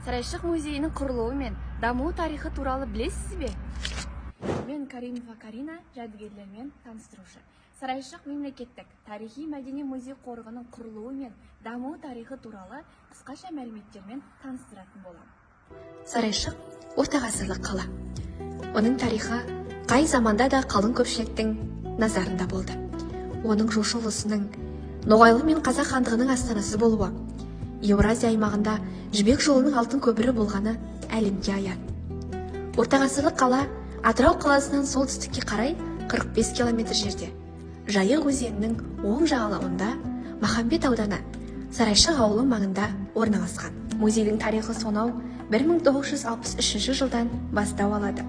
Сарайшық музейінің құрылуы мен даму тарихы туралы білесіз бе? Мен Каримова Карина, жәдігерлермен таныстырушы. Сарайшық мемлекеттік тарихи-мәдени музей қорығының құрылуы мен даму тарихы туралы қысқаша мәліметтермен таныстыратын боламын. Сарайшық орта ғасырлық қала. Оның тарихы қай заманда да қалың көпшіліктің назарында болды. Оның жошы ұлысының Ноғайлы мен Қазақ хандығының астанасы болуы, Еуразия аймағында жібек жолының алтын көпірі болғаны әлемге аян. Орта ғасырлық қала Атырау қаласынан солтүстікке қарай 45 километр жерде, Жайық өзенінің оң жағалауында Махамбет ауданы Сарайшық ауылы маңында орналасқан. Музейдің тарихы сонау 1963 жылдан бастау алады.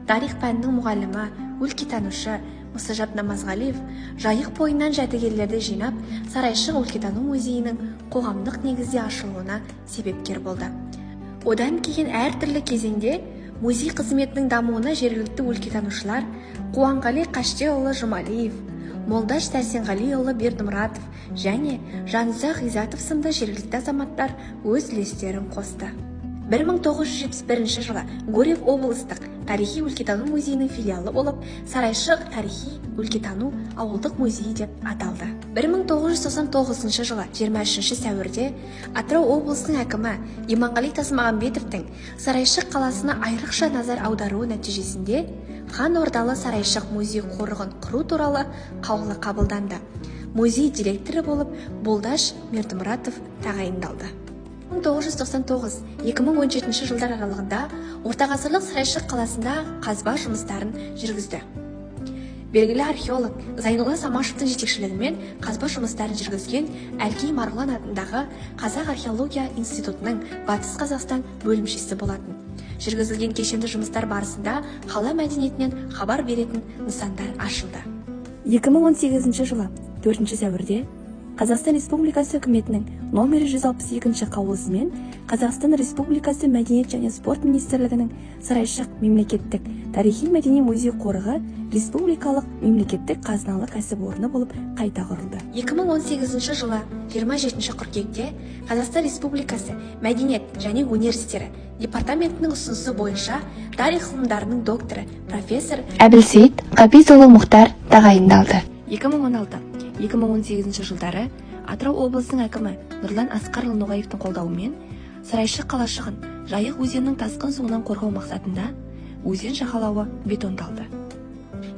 Тарих пәнінің мұғалімі, өлкетанушы Мұсажат Намазғалиев Жайық бойынан жәдігерлерді жинап, Сарайшық өлкетану музейінің қоғамдық негізде ашылуына себепкер болды. Одан кейін әртүрлі кезеңде музей қызметінің дамуына жергілікті өлкетанушылар Қуанғали Қаштеұлы Жұмалиев, Молдаш Сәрсенғалиұлы Бердімұратов және Жанұзақ Ғизатов сынды жергілікті азаматтар өз үлестерін қосты. 1971 жылы Гурьев облыстық тарихи өлкетану музейінің филиалы болып, Сарайшық тарихи өлкетану ауылдық музейі деп аталды. 1999 жылы 23 сәуірде Атырау облысының әкімі Иманғали Тасмағамбетовтің Сарайшық қаласына айрықша назар аударуы нәтижесінде хан ордалы Сарайшық музей қорығын құру туралы қаулы қабылданды. Музей директоры болып Молдаш Бердімұратов тағайындалды. 1999-2017 жылдар аралығында ортағасырлық Сарайшық қаласында қазба жұмыстарын жүргізді. Белгілі археолог Зайнолла Самашевтың жетекшілігімен қазба жұмыстарын жүргізген Әлкей Марғұлан атындағы Қазақ археология институтының Батыс Қазақстан бөлімшесі болатын. Жүргізілген кешенді жұмыстар барысында қала мәдениетінен хабар беретін нысандар ашылды. 2018 жылы 4 сәуірде Қазақстан Республикасы үкіметінің номері 162 қаулысымен Қазақстан Республикасы Мәдениет және спорт министрлігінің Сарайшық мемлекеттік тарихи-мәдени музей қорығы республикалық мемлекеттік қазыналы кәсіпорны болып қайта құрылды. 2018 жылы 27 қыркүйекте Қазақстан Республикасы Мәдениет және өнер істері департаментінің ұсынысы бойынша тарих ғылымдарының докторы профессор Әбілсейіт Қабизұлы Мұхтар тағайындалды. 2016-2018 жылдары Атырау облысының әкімі Нұрлан Асқарұлы Ноғаевтың қолдауымен Сарайшық қалашығын Жайық өзенінің тасқын суынан қорғау мақсатында өзен жағалауы бетондалды.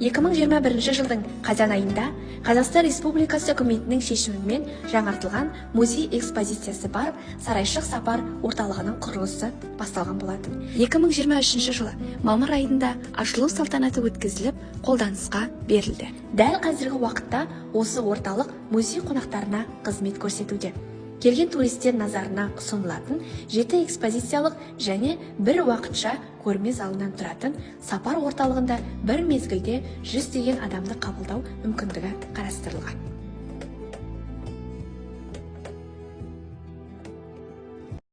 2021 жылдың қазан айында Қазақстан Республикасы үкіметінің шешімімен жаңартылған музей экспозициясы бар Сарайшық сапар орталығының құрылысы басталған болатын. 2023 жылы мамыр айында ашылу салтанаты өткізіліп, қолданысқа берілді. Дәл қазіргі уақытта осы орталық музей қонақтарына қызмет көрсетуде. Келген туристер назарына ұсынылатын 7 экспозициялық және бір уақытша көрме залынан тұратын сапар орталығында бір мезгілде 100 деген адамды қабылдау мүмкіндігі қарастырылған.